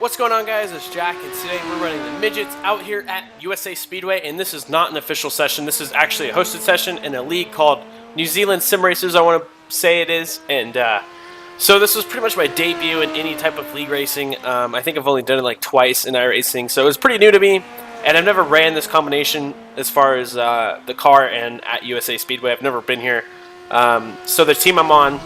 What's going on, guys? It's Jack, and today we're running the Midgets out here at USA Speedway, and this is not an official session. This is actually a hosted session in a league called New Zealand Sim Racers, I want to say it is, and so this was pretty much my debut in any type of league racing. I think I've only done it like twice in iRacing, so it was pretty new to me, and I've never ran this combination as far as the car and at USA Speedway. I've never been here. So the team I'm on,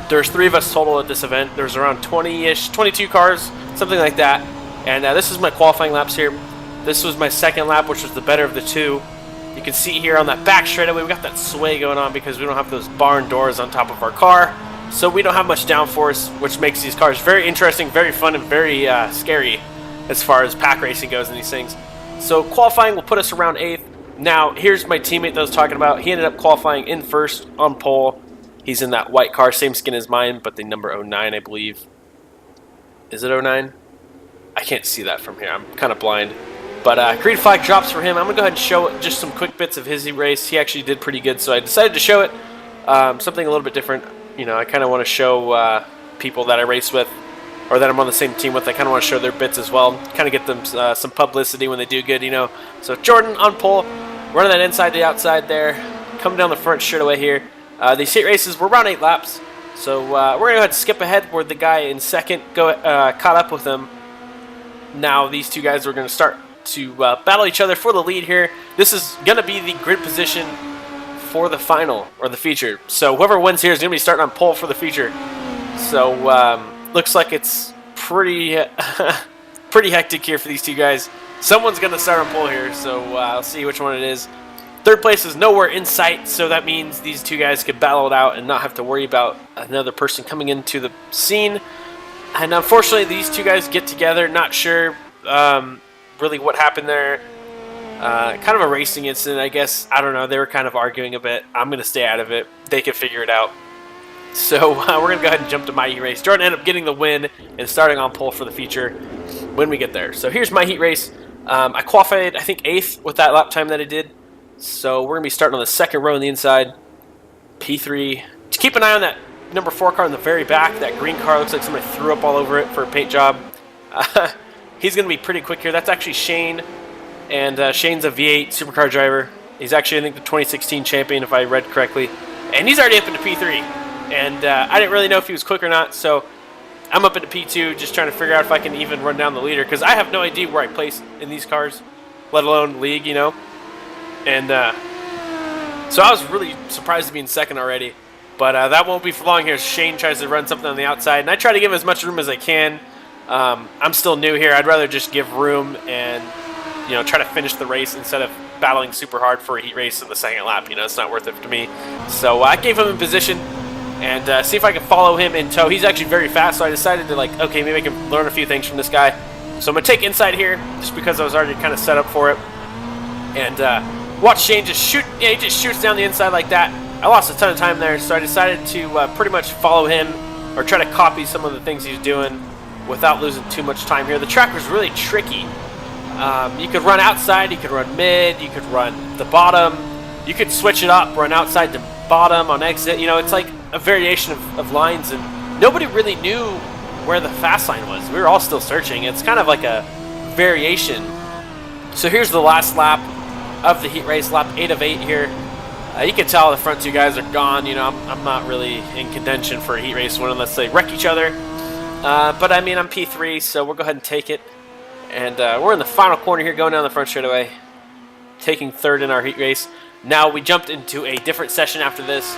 there's 3 of us total at this event. There's around 20-ish, 22 cars, something like that. And this is my qualifying laps here. This was my second lap, which was the better of the 2. You can see here on that back straightaway, we got that sway going on because we don't have those barn doors on top of our car. So we don't have much downforce, which makes these cars very interesting, very fun, and very scary as far as pack racing goes in these things. So qualifying will put us around 8th. Now, here's my teammate that I was talking about. He ended up qualifying in first on pole. He's in that white car, same skin as mine, but the number 09, I believe. Is it 09? I can't see that from here. I'm kind of blind. But green flag drops for him. I'm going to go ahead and show just some quick bits of his race. He actually did pretty good, so I decided to show it. Something a little bit different. You know, I kind of want to show people that I race with, or that I'm on the same team with. I kind of want to show their bits as well. Kind of get them some publicity when they do good, you know. So Jordan on pole, running that inside to the outside there. Coming down the front straight away here. These heat races, we're around 8 laps. So we're going to go ahead and skip ahead where the guy in second caught up with him. Now these two guys are going to start to battle each other for the lead here. This is going to be the grid position for the final, or the feature. So whoever wins here is going to be starting on pole for the feature. So looks like it's pretty pretty hectic here for these two guys. Someone's going to start on pole here, so I'll see which one it is. Third place is nowhere in sight, so that means these two guys could battle it out and not have to worry about another person coming into the scene. And unfortunately, these two guys get together. Not sure really what happened there. Kind of a racing incident, I guess. I don't know. They were kind of arguing a bit. I'm going to stay out of it. They could figure it out. So we're going to go ahead and jump to my heat race. Jordan ended up getting the win and starting on pole for the feature when we get there. So here's my heat race. I qualified, I think, 8th with that lap time that I did. So we're going to be starting on the second row on the inside. P3. Just keep an eye on that number 4 car in the very back. That green car looks like somebody threw up all over it for a paint job. He's going to be pretty quick here. That's actually Shane. And Shane's a V8 supercar driver. He's actually, I think, the 2016 champion, if I read correctly. And he's already up into P3. And I didn't really know if he was quick or not. So I'm up into P2 just trying to figure out if I can even run down the leader. Because I have no idea where I place in these cars, let alone league, you know. And so I was really surprised to be in second already. But that won't be for long here. Shane tries to run something on the outside. And I try to give him as much room as I can. I'm still new here. I'd rather just give room and, you know, try to finish the race instead of battling super hard for a heat race in the second lap. You know, it's not worth it to me. So I gave him in position and see if I can follow him in tow. He's actually very fast, so I decided to, like, okay, maybe I can learn a few things from this guy. So I'm going to take inside here just because I was already kind of set up for it. And watch Shane just shoot. Yeah, he just shoots down the inside like that. I lost a ton of time there, so I decided to pretty much follow him or try to copy some of the things he's doing without losing too much time here. The track was really tricky. You could run outside, you could run mid, you could run the bottom. You could switch it up, run outside to bottom on exit. You know, it's like a variation of lines, and nobody really knew where the fast line was. We were all still searching. It's kind of like a variation. So here's the last lap of the heat race, lap 8 of 8 here. You can tell the front 2 guys are gone. You know, I'm not really in contention for a heat race one unless they wreck each other. But I mean, I'm P3, so we'll go ahead and take it. And we're in the final corner here, going down the front straightaway, taking 3rd in our heat race. Now we jumped into a different session after this.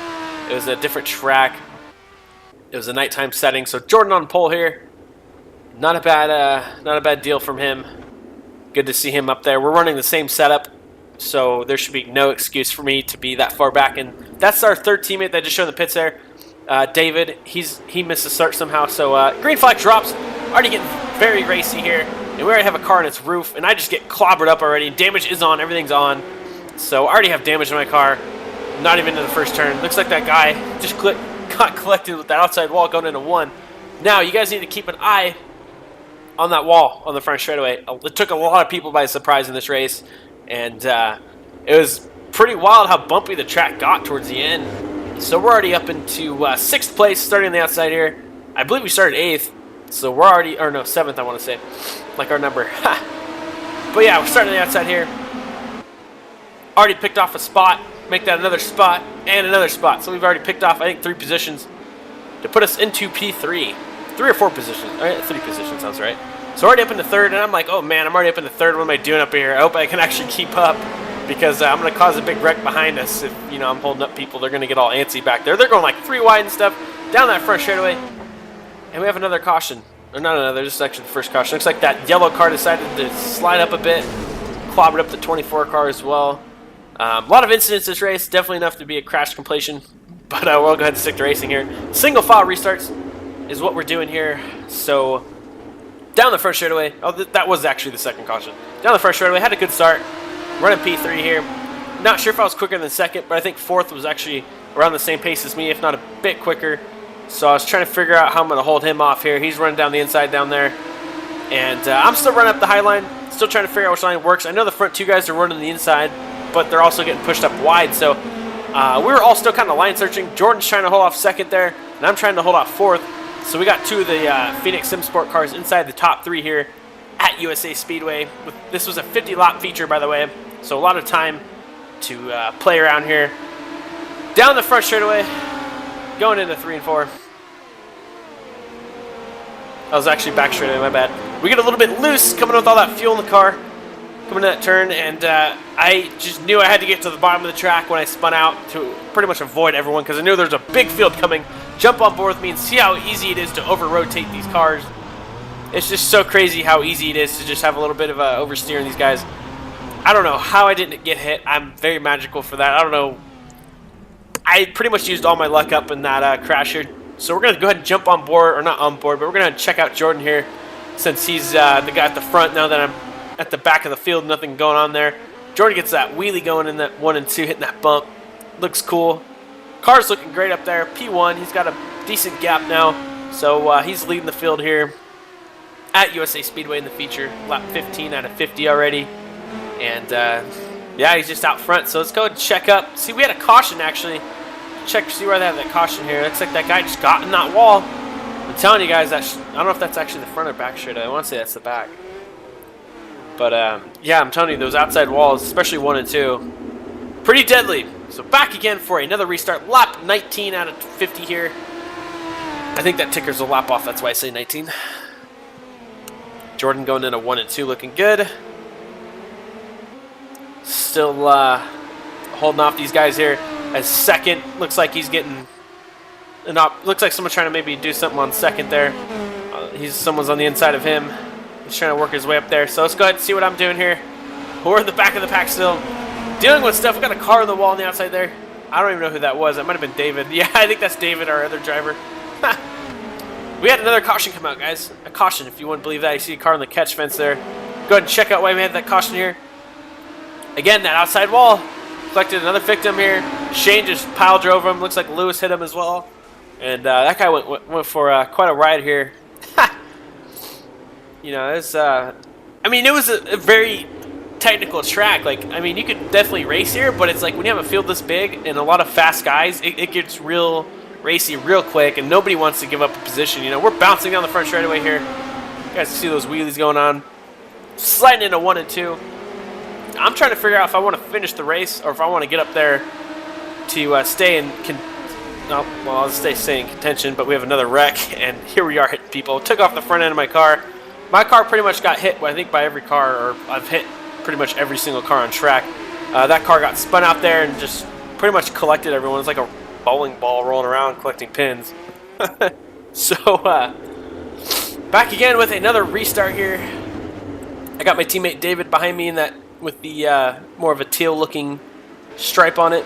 It was a different track. It was a nighttime setting. So Jordan on pole here. Not a bad deal from him. Good to see him up there. We're running the same setup, so there should be no excuse for me to be that far back. And that's our 3rd teammate that just showed in the pits there. David, he missed a start somehow. So green flag drops. Already getting very racy here. And we already have a car on its roof. And I just get clobbered up already. Damage is on. Everything's on. So I already have damage in my car. Not even in the first turn. Looks like that guy just got collected with that outside wall going into 1. Now, you guys need to keep an eye on that wall on the front straightaway. It took a lot of people by surprise in this race. And it was pretty wild how bumpy the track got towards the end. So we're already up into 6th place, starting on the outside here. I believe we started 8th. So we're already, or no, 7th I want to say, like our number. But yeah, we're starting on the outside here. Already picked off a spot, make that another spot, and another spot. So we've already picked off, I think, 3 positions to put us into P3. 3 or 4 positions. All right, 3 positions sounds right. So already up in the 3rd, and I'm like, oh man, I'm already up in the 3rd. What am I doing up here? I hope I can actually keep up, because I'm going to cause a big wreck behind us. If, you know, I'm holding up people, they're going to get all antsy back there. They're going like 3 wide and stuff down that front straightaway. And we have another caution. Or not another, this is actually the first caution. Looks like that yellow car decided to slide up a bit. Clobbered up the 24 car as well. A lot of incidents this race. Definitely enough to be a crash completion. But we'll go ahead and stick to racing here. Single file restarts is what we're doing here. So down the front straightaway. Oh, that was actually the second caution. Down the front straightaway. Had a good start. Running P3 here. Not sure if I was quicker than 2nd, but I think 4th was actually around the same pace as me, if not a bit quicker. So I was trying to figure out how I'm going to hold him off here. He's running down the inside down there. And I'm still running up the high line. Still trying to figure out which line works. I know the front 2 guys are running the inside, but they're also getting pushed up wide. So we were all still kind of line searching. Jordan's trying to hold off 2nd there, and I'm trying to hold off 4th. So we got 2 of the Phoenix Sim Sport cars inside the top 3 here at USA Speedway. This was a 50-lap feature, by the way, so a lot of time to play around here. Down the front straightaway, going into 3 and 4. I was actually back straightaway, my bad. We get a little bit loose coming with all that fuel in the car, coming to that turn, and I just knew I had to get to the bottom of the track when I spun out to pretty much avoid everyone, because I knew there's a big field coming. Jump on board with me and see how easy it is to over-rotate these cars. It's just so crazy how easy it is to just have a little bit of oversteer in these guys. I don't know how I didn't get hit. I'm very magical for that. I don't know. I pretty much used all my luck up in that crash here. So we're going to go ahead and jump on board, or not on board, but we're going to check out Jordan here, since he's the guy at the front now that I'm at the back of the field, nothing going on there. Jordan gets that wheelie going in that 1 and 2, hitting that bump. Looks cool. Car's looking great up there. P1, he's got a decent gap now, so he's leading the field here at USA Speedway in the feature. Lap 15 out of 50 already. And yeah, he's just out front, so let's go and check up. See, we had a caution actually. Check, see where they have that caution here. Looks like that guy just got in that wall. I'm telling you guys, I don't know if that's actually the front or back straight. I want to say that's the back. But yeah, I'm telling you, those outside walls, especially 1 and 2, pretty deadly. So back again for another restart. Lap 19 out of 50 here. I think that ticker's a lap off, that's why I say 19. Jordan going into 1 and 2, looking good. Still holding off these guys here. As 2nd, looks like he's getting looks like someone's trying to maybe do something on 2nd there. Someone's on the inside of him. He's trying to work his way up there. So let's go ahead and see what I'm doing here. We're in the back of the pack still, dealing with stuff. We got a car on the wall on the outside there. I don't even know who that was. That might have been David. Yeah, I think that's David, our other driver. We had another caution come out, guys. A caution, if you wouldn't believe that. You see a car on the catch fence there. Go ahead and check out why we had that caution here. Again, that outside wall collected another victim here. Shane just pile drove him. Looks like Lewis hit him as well. And that guy went for quite a ride here. You know, it's I mean, it was a very technical track. Like, I mean, you could definitely race here, but it's like when you have a field this big and a lot of fast guys, it gets real racy real quick, and nobody wants to give up a position. You know, we're bouncing down the front straightaway here. You guys see those wheelies going on. Sliding into 1 and 2. I'm trying to figure out if I want to finish the race or if I want to get up there to stay in I'll stay in contention, but we have another wreck, and here we are hitting people. Took off the front end of my car. My car pretty much got hit, I think, by every car, or I've hit pretty much every single car on track. That car got spun out there and just pretty much collected everyone. It's like a bowling ball rolling around collecting pins. So, back again with another restart here. I got my teammate David behind me in that with the more of a teal-looking stripe on it.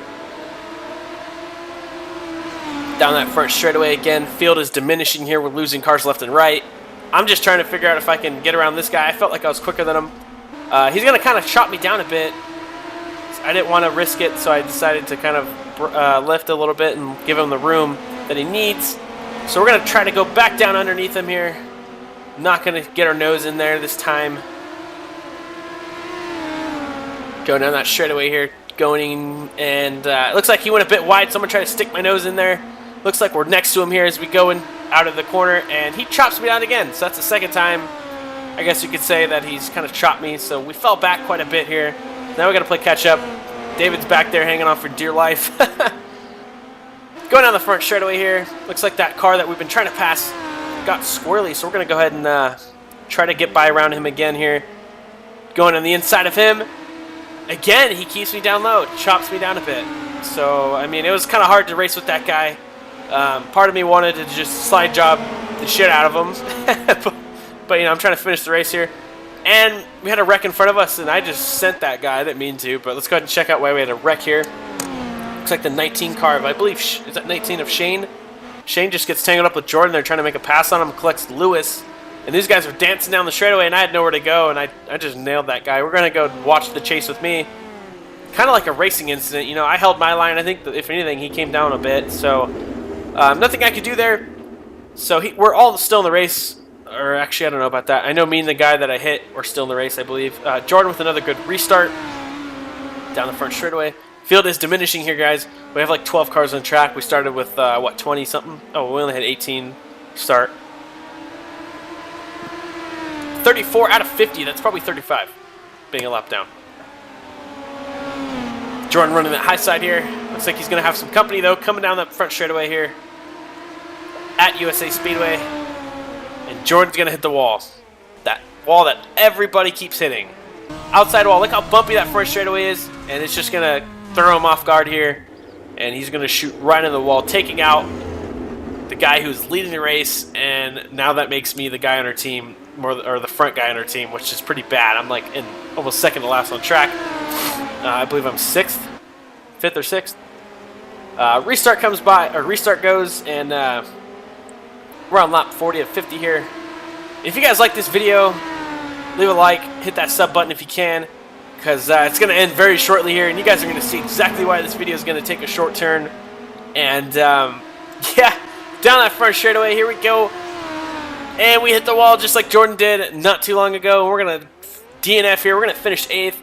Down that front straightaway again. Field is diminishing here. We're losing cars left and right. I'm just trying to figure out if I can get around this guy. I felt like I was quicker than him. He's going to kind of chop me down a bit. I didn't want to risk it, so I decided to kind of lift a little bit and give him the room that he needs. So we're going to try to go back down underneath him here. Not going to get our nose in there this time. Going down that straightaway here. Going, and it looks like he went a bit wide. Someone tried to stick my nose in there. Looks like we're next to him here as we go in out of the corner, and he chops me down again. So that's the second time, I guess you could say, that he's kind of chopped me. So we fell back quite a bit here. Now we got to play catch up. David's back there hanging on for dear life. Going down the front straightaway here. Looks like that car that we've been trying to pass got squirrely, so we're going to go ahead and try to get by around him again here. Going on the inside of him. Again, he keeps me down low, chops me down a bit. So, I mean, it was kind of hard to race with that guy. Part of me wanted to just slide job the shit out of him. but, you know, I'm trying to finish the race here. And we had a wreck in front of us, and I just sent that guy. I didn't mean to, but let's go ahead and check out why we had a wreck here. Looks like the 19 car of, I believe, is that 19 of Shane? Shane just gets tangled up with Jordan. They're trying to make a pass on him, collects Lewis. And these guys were dancing down the straightaway, and I had nowhere to go, and I just nailed that guy. We're going to go watch the chase with me. Kind of like a racing incident. You know, I held my line. I think, that if anything, he came down a bit. So, nothing I could do there. So, we're all still in the race. Or actually, I don't know about that. I know me and the guy that I hit are still in the race, I believe. Jordan with another good restart. Down the front straightaway. Field is diminishing here, guys. We have like 12 cars on track. We started with, what, 20-something? Oh, we only had 18 start. 34 out of 50. That's probably 35 being a lap down. Jordan running that high side here. Looks like he's going to have some company, though, coming down that front straightaway here at USA Speedway. And Jordan's going to hit the wall. That wall that everybody keeps hitting. Outside wall. Look how bumpy that front straightaway is. And it's just going to throw him off guard here. And he's going to shoot right into the wall, taking out the guy who's leading the race. And now that makes me the guy on our team, or the front guy on our team, which is pretty bad. I'm like in almost second to last on track. I believe I'm 6th, 5th or 6th. Restart comes by, or restart goes, and we're on lap 40 of 50 here. If you guys like this video, leave a like, hit that sub button if you can, because it's going to end very shortly here, and you guys are going to see exactly why this video is going to take a short turn. And yeah, down that front straightaway, here we go. And we hit the wall just like Jordan did not too long ago. We're going to DNF here. We're going to finish 8th.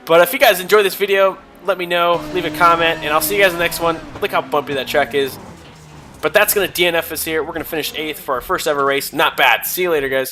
But if you guys enjoyed this video, let me know. Leave a comment, and I'll see you guys in the next one. Look how bumpy that track is. But that's going to DNF us here. We're going to finish 8th for our first ever race. Not bad. See you later, guys.